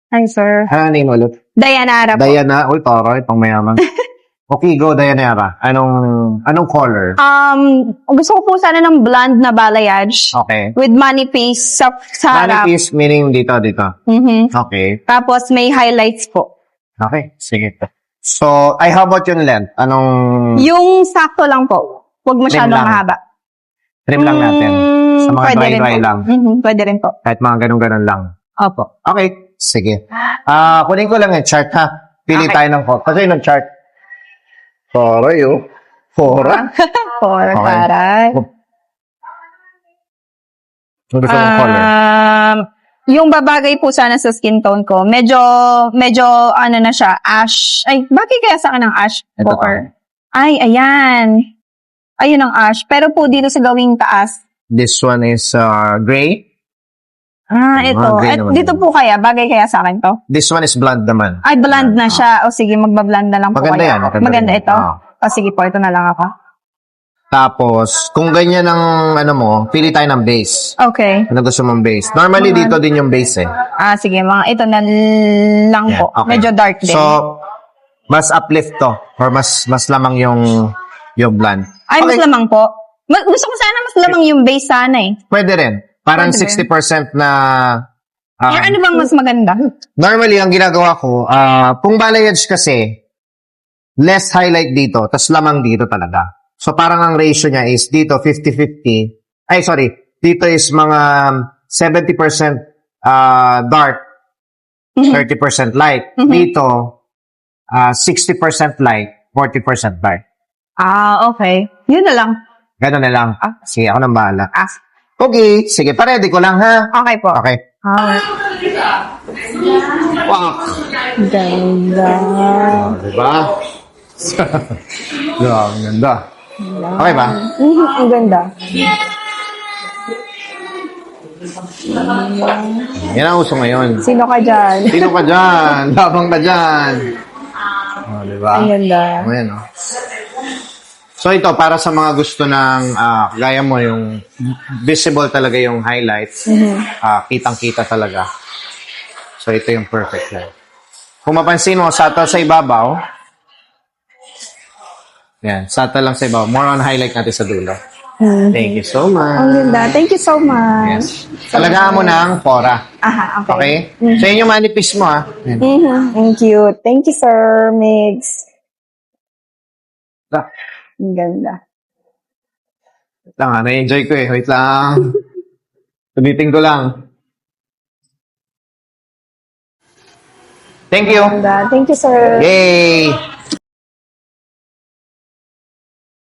Hi, sir. Ano name ulit? Dayanara po. Diana. Uy, tara, itong mayaman. Okay, go, Dayanara. Anong color? Gusto ko po sana ng blonde na balayage. Okay. With money face sa harap. Money piece, meaning dito. Mhm. Okay. Tapos may highlights po. Okay, sige. So, how about yung length? Yung sakto lang po. Huwag masyadong lang. mahaba. Trim lang natin? Sa mga Pwede rin dry po. lang? Pwede rin po. Kahit mga ganun-ganun lang? Opo. Okay, sige. Kunin ko lang yung chart, ha? Pili tayo ng photo. Kasi yung chart. Foray, oh. Fora? For Okay. taray. Ano gusto mong color? Yung babagay po sana sa skin tone ko, medyo ano na siya, ash. Ay, bakit kaya sa akin ng ash Ito po? Ay, ayan. Ayun ang ash. Pero po dito sa gawing taas. This one is gray. Ito. gray naman Dito yun. po kaya, bagay kaya sa akin to? This one is blonde naman. Ay, blonde na siya. O sige, magbablond na lang po Maganda kaya yan, ako. maganda Maganda yan. ito? Oo. O sige po, ito na lang ako. Tapos, kung ganyan ang pili tayo ng base. Okay. Ano gusto mong base? Normally, dito din yung base eh. Sige, ito na lang Yeah, po. okay. Medyo dark din. So, mas uplift to. Or mas lamang yung blonde. Ay, mas Okay. lamang po. Gusto ko sana mas lamang yung base sana eh. Pwede rin. Parang Pwede 60% na... Ano bang mas maganda? Normally, ang ginagawa ko, kung balayage kasi, less highlight dito, tas lamang dito talaga. So, parang ang ratio niya is dito 50-50. Ay, sorry. Dito is mga 70% dark, 30% light. Dito, 60% light, 40% dark. Okay. Yun na lang. Ganun na lang. Sige, ako nang bahala. Ah. Okay, sige, paredy ko lang, ha? Okay po. Okay. Wow. Ganda. Diba? Ang ganda. Okay ba? Ang ganda. Yan ang uso ngayon. Sino ka dyan? Sino ka dyan? Labang ka dyan. Diba? Ang ganda. Ayan, oh. So ito, para sa mga gusto ng, gaya mo, yung visible talaga yung highlights. Kitang-kita talaga. So ito yung perfect line. Kung mapansin mo, subtle sa ibabaw. Yan, subtle lang sa ibabaw. More on highlight natin sa dulo. Thank you so much. Ang ganda. Thank you so much. Yes. Talagaan mo ng fora. Okay. Okay? So yun yung manifest mo, ha? Yan. Thank you. Thank you, Sir Migs. Ah. Ang ganda. Wait lang, ha? Na-enjoy ko eh. Wait lang. Subitin ko lang. Thank you. Ang ganda. Thank you, Sir. Yay!